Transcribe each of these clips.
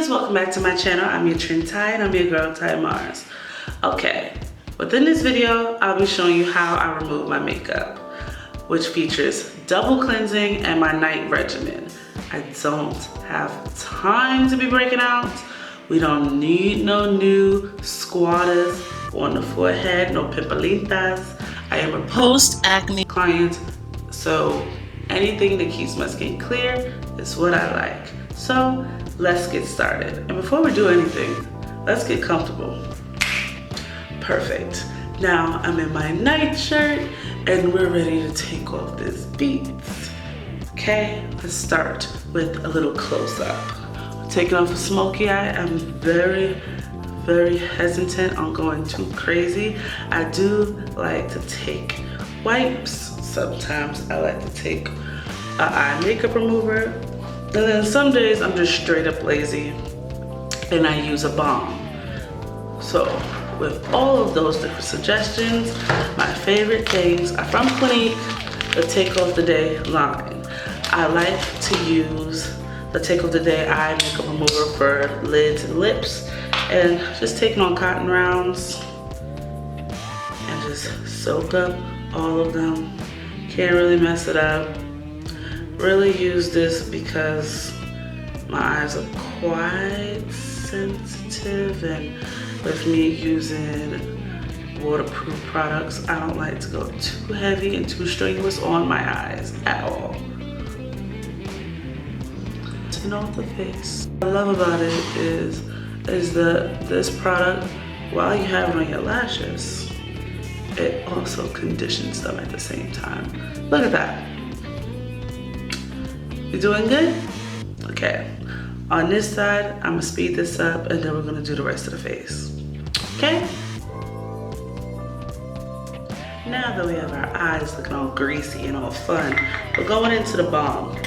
guys, welcome back to my channel. I'm your trend Ty and I'm your girl Ty Mars. Okay, within this video, I'll be showing you how I remove my makeup, which features double cleansing and my night regimen. I don't have time to be breaking out. We don't need no new squatters on the forehead, no pimpalitas. I am a post-acne client, so anything that keeps my skin clear is what I like. So let's get started. And before we do anything, let's get comfortable. Perfect. Now I'm in my nightshirt and we're ready to take off this beads. Okay, let's start with a little close-up. Taking off a smoky eye. I'm very hesitant on going too crazy. I do like to take wipes. Sometimes I like to take an eye makeup remover. And then some days I'm just straight up lazy and I use a balm. So with all of those different suggestions, my favorite things are from Clinique, the Take Off the Day line. I like to use the Take Off the Day eye makeup remover for lids and lips, and just taking on cotton rounds and just soak up all of them. Can't really mess it up. Really use this because my eyes are quite sensitive, and with me using waterproof products, I don't like to go too heavy and too strenuous on my eyes at all. To know the face. What I love about it is that this product, while you have it on your lashes, it also conditions them at the same time. Look at that. You doing good? Okay. On this side, I'm gonna speed this up and then we're gonna do the rest of the face. Okay? Now that we have our eyes looking all greasy and all fun, we're going into the balm.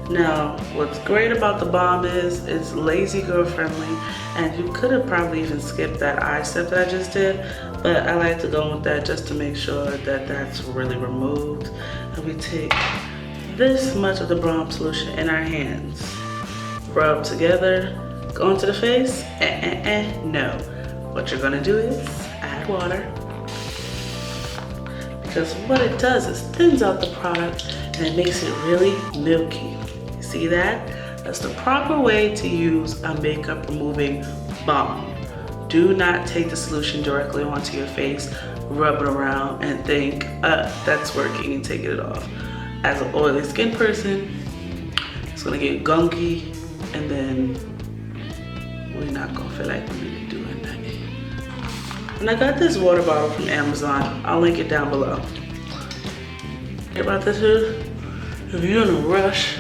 Now, what's great about the balm is it's lazy girl friendly, and you could have probably even skipped that eye step that I just did, but I like to go with that just to make sure that that's really removed. And we take this much of the balm solution in our hands, rub together, go into the face, no. What you're gonna do is add water, because what it does is thins out the product and it makes it really milky. See that? That's the proper way to use a makeup removing balm. Do not take the solution directly onto your face, rub it around and think, that's working, and taking it off. As an oily skin person, it's gonna get gunky and then we're not gonna feel like we're really doing that. And I got this water bottle from Amazon. I'll link it down below. About this is, if you're in a rush,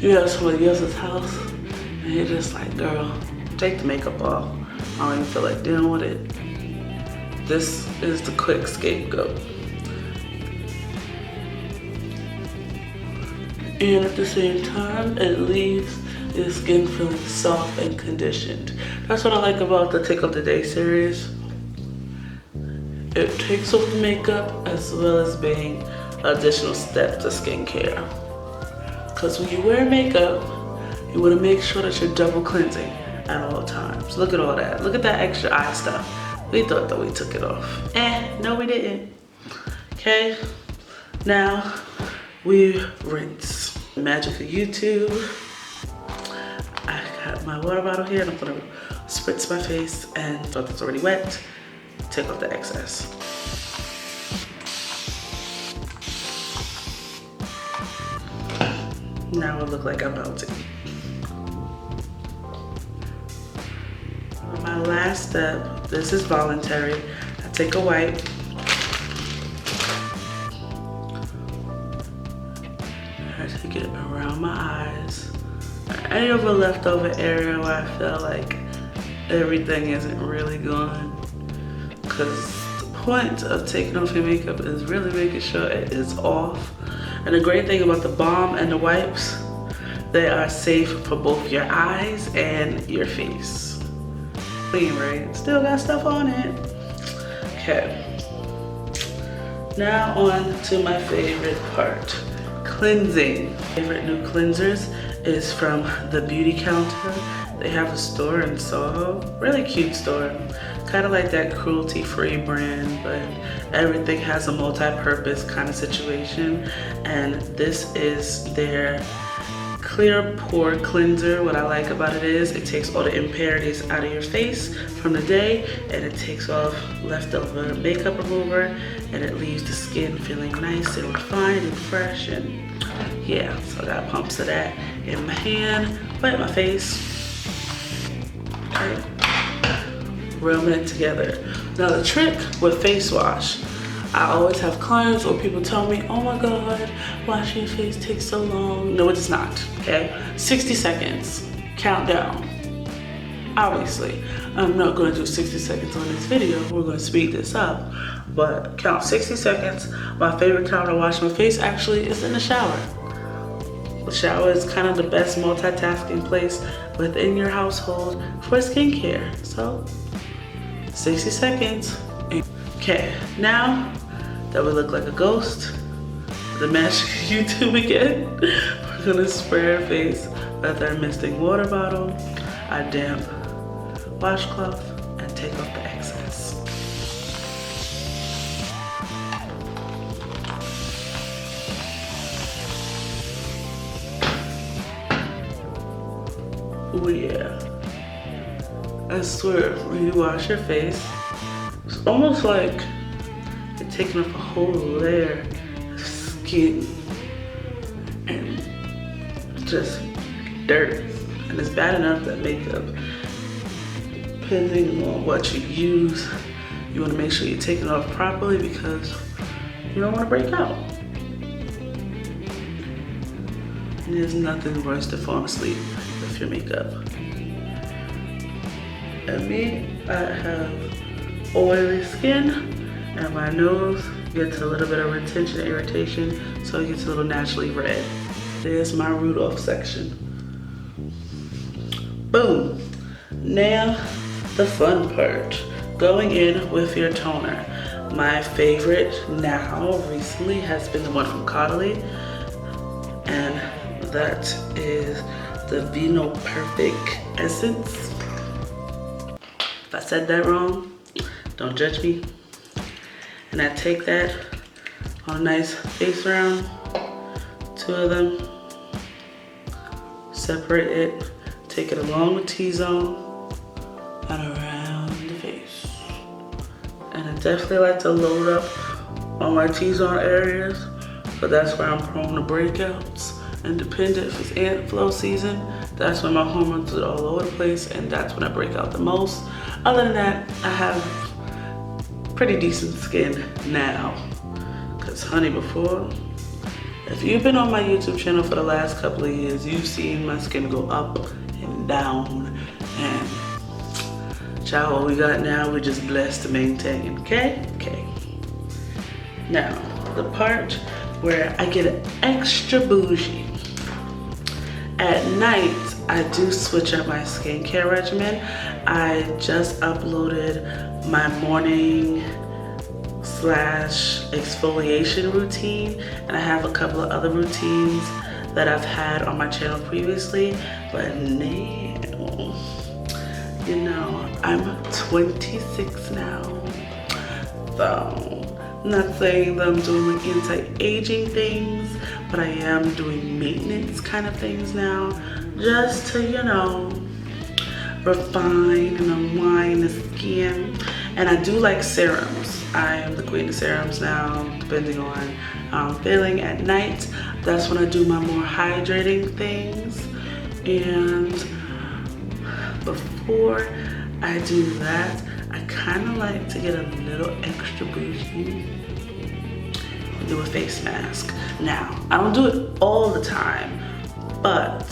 you have somebody else's house and you're just like, girl, take the makeup off. I don't even feel like dealing with it. This is the quick scapegoat. And at the same time, it leaves your skin feeling soft and conditioned. That's what I like about the Take Off the Day series. It takes off the makeup as well as being an additional step to skincare. Because when you wear makeup, you want to make sure that you're double cleansing at all times. Look at all that. Look at that extra eye stuff. We thought that we took it off. No we didn't. Okay, now we rinse. Magic of YouTube. I got my water bottle here and I'm gonna spritz my face, and so it's already wet, take off the excess. Now it look like I'm melting. For my last step, this is voluntary. I take a wipe. I take it around my eyes. Any of the leftover area where I feel like everything isn't really gone. Because the point of taking off your makeup is really making sure it is off. And the great thing about the balm and the wipes, they are safe for both your eyes and your face. Clean, right? Still got stuff on it. Okay. Now on to my favorite part, cleansing. Favorite new cleansers is from the Beauty Counter. They have a store in Soho, really cute store. Kind of like that cruelty-free brand, but everything has a multi-purpose kind of situation. And this is their clear pore cleanser. What I like about it is it takes all the impurities out of your face from the day, and it takes off leftover makeup remover, and it leaves the skin feeling nice and refined and fresh. And yeah, so I got pumps of that in my hand, wet my face. Okay. Rub it together. Now the trick with face wash, I always have clients or people tell me, oh my God, washing your face takes so long. No, it does not, okay? 60 seconds, countdown. Obviously, I'm not gonna do 60 seconds on this video. We're gonna speed this up, but count 60 seconds. My favorite time to wash my face actually is in the shower. The shower is kind of the best multitasking place within your household for skincare. So 60 seconds. Okay, now that we look like a ghost, the magic YouTube again, we're gonna spray our face with our misting water bottle, our damp washcloth, and take off the excess. Oh yeah. I swear, when you wash your face, it's almost like you're taking off a whole layer of skin and just dirt. And it's bad enough that makeup, depending on what you use, you want to make sure you take it off properly because you don't want to break out. And there's nothing worse than falling asleep with your makeup. And me, I have oily skin, and my nose gets a little bit of retention and irritation, so it gets a little naturally red. There's my Rudolph section. Boom. Now, the fun part, going in with your toner. My favorite now, recently, has been the one from Clinique, and that is the Vino Perfect Essence. If I said that wrong, don't judge me. And I take that on a nice face round, 2 of them, separate it, take it along the T-zone and around the face. And I definitely like to load up on my T-zone areas, but that's where I'm prone to breakouts. And depending if it's ant flow season, that's when my hormones are all over the place, and that's when I break out the most. Other than that, I have pretty decent skin now. Cause honey, before, if you've been on my YouTube channel for the last couple of years, you've seen my skin go up and down. And child, what we got now, we're just blessed to maintain, okay? Okay. Now, the part where I get extra bougie. At night, I do switch up my skincare regimen. I just uploaded my morning / exfoliation routine, and I have a couple of other routines that I've had on my channel previously, but now, you know, I'm 26 now, so I'm not saying that I'm doing like anti-aging things, but I am doing maintenance kind of things now, just to, you know, refine and unwind the skin. And I do like serums. I am the queen of serums now, depending on how I'm feeling at night. That's when I do my more hydrating things. And before I do that, I kind of like to get a little extra bougie and do a face mask. Now, I don't do it all the time, but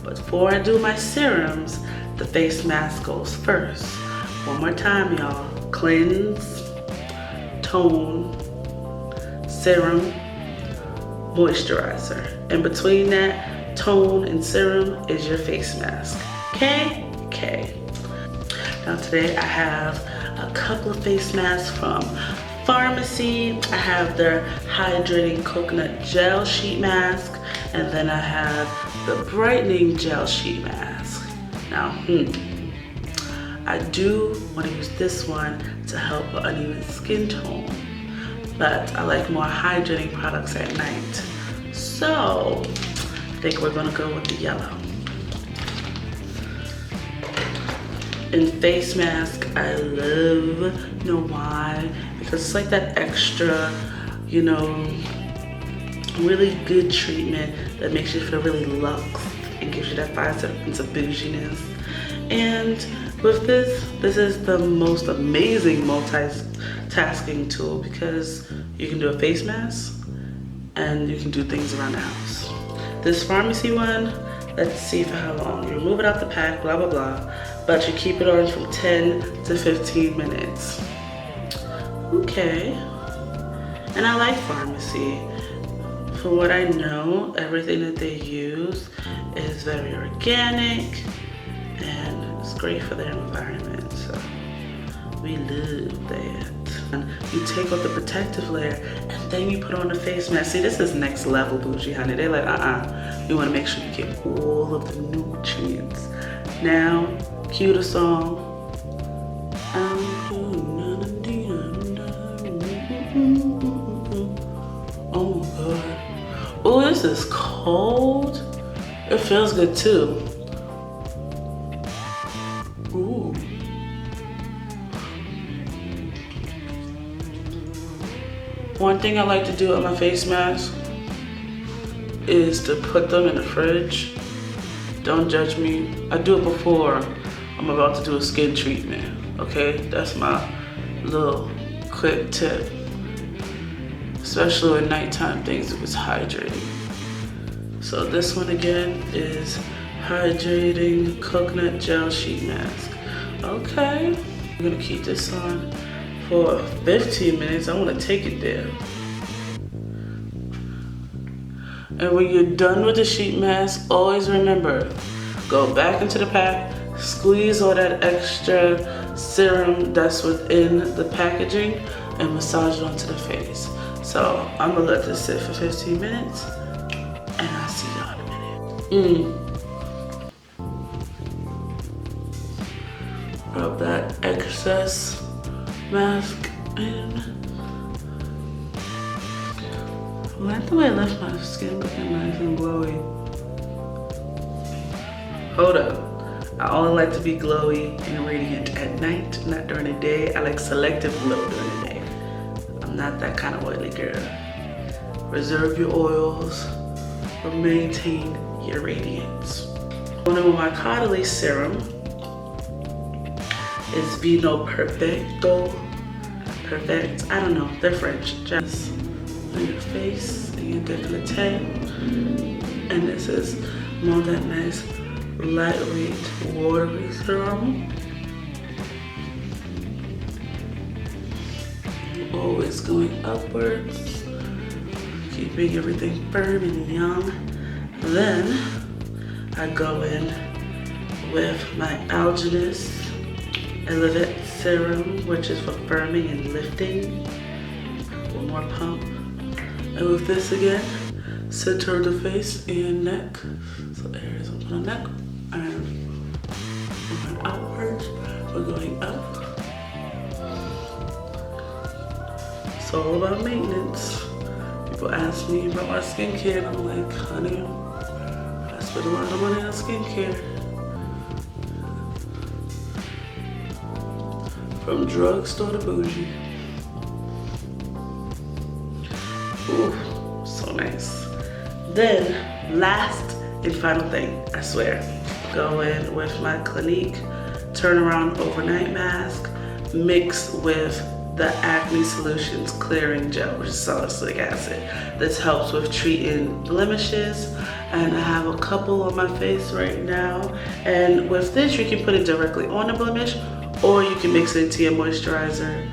before I do my serums, the face mask goes first. One more time, y'all. Cleanse, tone, serum, moisturizer. In between that, tone and serum is your face mask. Okay? Okay. Now today I have a couple of face masks from Pharmacy. I have their Hydrating Coconut Gel Sheet Mask, and then I have the Brightening Gel Sheet Mask. Now, I do want to use this one to help with uneven skin tone, but I like more hydrating products at night. So I think we're gonna go with the yellow. In face mask, I love, you know why? Because it's like that extra, you know, really good treatment that makes you feel really luxe and gives you that 5 seconds of bouginess. And with this is the most amazing multitasking tool because you can do a face mask and you can do things around the house. This pharmacy one, let's see for how long. You remove it out the pack, blah, blah, blah, but you keep it on from 10 to 15 minutes. Okay, and I like pharmacy. From what I know, everything that they use is very organic and it's great for their environment, so we love that. And you take off the protective layer and then you put on the face mask. See, this is next level bougie, honey. They're like, you wanna make sure you get all of the nutrients. Now, cue the song. Oh God. Oh, this is cold. It feels good too. Ooh. One thing I like to do on my face mask is to put them in the fridge. Don't judge me. I do it before I'm about to do a skin treatment. Okay, that's my little quick tip. Especially at nighttime, things if it's hydrating. So this one again is Hydrating Coconut Gel Sheet Mask. Okay, I'm gonna keep this on for 15 minutes. I wanna take it there. And when you're done with the sheet mask, always remember, go back into the pack, squeeze all that extra serum that's within the packaging and massage it onto the face. So I'm gonna let this sit for 15 minutes and I'll see y'all in a minute. Rub that excess mask in. I like the way I left my skin looking nice and glowy. Hold up. I only like to be glowy and radiant at night, not during the day. I like selective glow during the day. I'm not that kind of oily girl. Reserve your oils, but maintain your radiance. One of my Caudalie serum is Vino Perfecto. Perfect, I don't know, they're French. Just on your face and your décolleté. And this is more that nice lightweight watery serum. Always going upwards, keeping everything firm and young. Then I go in with my Alginous Elevate Serum, which is for firming and lifting. One more pump. And with this again, center of the face and neck. So areas on the neck. And we're going outwards, we're going up. It's all about maintenance. People ask me about my skincare, and I'm like, honey, I spend a lot of money on skincare. From drugstore to bougie. Ooh, so nice. Then, last and final thing, I swear. Go in with my Clinique Turnaround Overnight Mask, mixed with the Acne Solutions Clearing Gel, which is salicylic acid. This helps with treating blemishes, and I have a couple on my face right now. And with this, you can put it directly on the blemish, or you can mix it into your moisturizer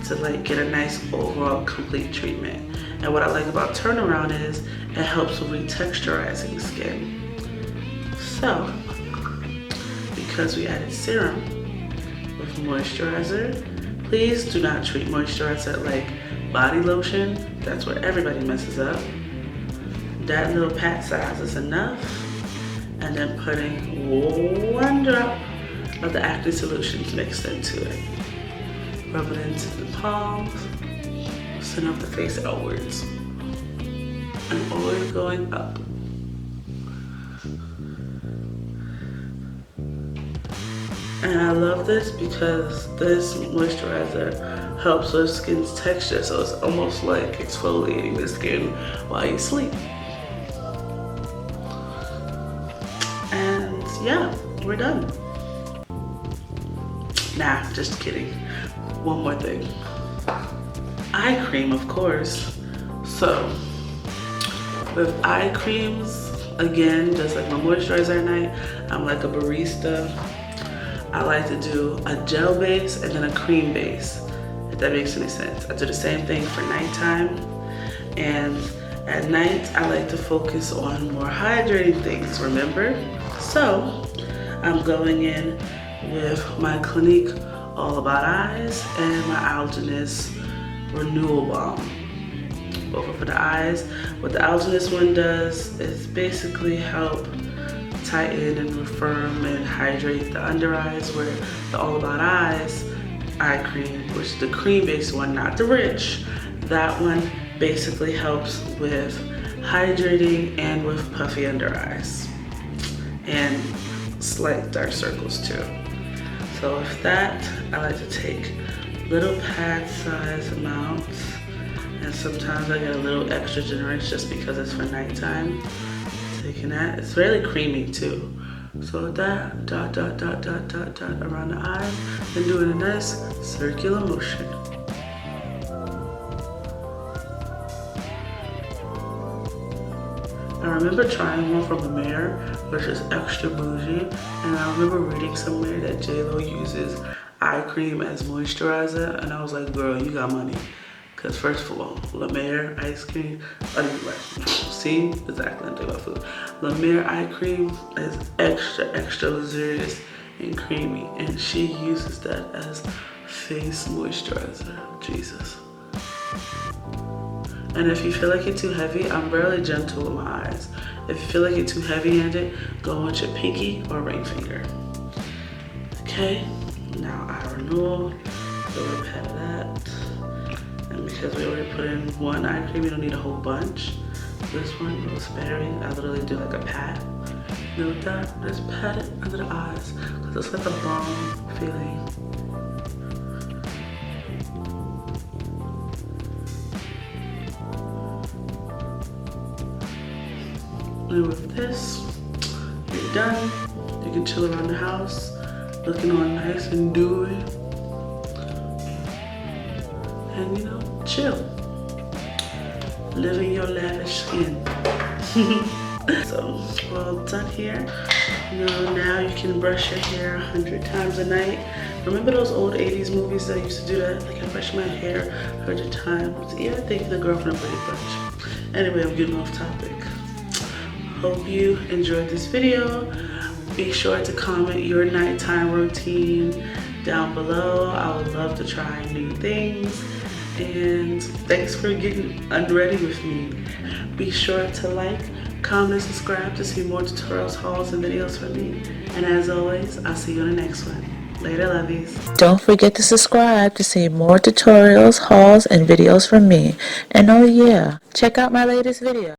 to like get a nice overall complete treatment. And what I like about Turnaround is it helps with retexturizing the skin. So, because we added serum with moisturizer, please do not treat moisturizer like body lotion. That's where everybody messes up. That little pat size is enough. and then putting 1 drop of the acne solutions mixed into it. Rub it into the palms, send up the face outwards, and always going up. And I love this because this moisturizer helps with skin's texture, so it's almost like exfoliating the skin while you sleep. And yeah, we're done. Nah, just kidding. One more thing. Eye cream, of course. So, with eye creams, again, just like my moisturizer at night, I'm like a barista. I like to do a gel base and then a cream base, if that makes any sense. I do the same thing for nighttime. And at night, I like to focus on more hydrating things, remember? So, I'm going in with my Clinique All About Eyes and my Algenist Renewal Balm. Both are for the eyes. What the Algenist one does is basically help tighten and refirm and hydrate the under eyes, where the All About Eyes eye cream, which is the cream-based one, not the rich, that one basically helps with hydrating and with puffy under eyes and slight dark circles too. So with that, I like to take little pad size amounts, and sometimes I get a little extra generous just because it's for nighttime. Taking that, it's really creamy too. So with that, dot, dot, dot, dot, dot, dot around the eyes, and doing a nice circular motion. I remember trying one from the mirror, which is extra bougie, and I remember reading somewhere that J-Lo uses eye cream as moisturizer, and I was like, girl, you got money. Because first of all, La Mer ice cream, see, exactly, I'm talking about food. La Mer eye cream is extra, extra luxurious and creamy, and she uses that as face moisturizer, Jesus. And if you feel like you're too heavy, I'm really gentle with my eyes. If you feel like you're too heavy-handed, go with your pinky or ring finger. Okay, now eye renewal, go ahead and pat that. And because we already put in one eye cream, you don't need a whole bunch. This one, a little sparing, I literally do like a pat. And with that, just pat it under the eyes, because it's like a balm feeling. And with this, you're done. You can chill around the house, looking all nice and dewy. And you know, chill. Living your lavish skin. So, well done here. You know, now you can brush your hair 100 times a night. Remember those old 80s movies that used to do that? Like, I brush my hair 100 times. Yeah, I think the girl from the Brady Bunch. Anyway, I'm getting off topic. Hope you enjoyed this video. Be sure to comment your nighttime routine down below. I would love to try new things. And thanks for getting unready with me. Be sure to like, comment, and subscribe to see more tutorials, hauls, and videos from me. And as always, I'll see you in the next one. Later, lovies. Don't forget to subscribe to see more tutorials, hauls, and videos from me. And oh yeah, check out my latest video.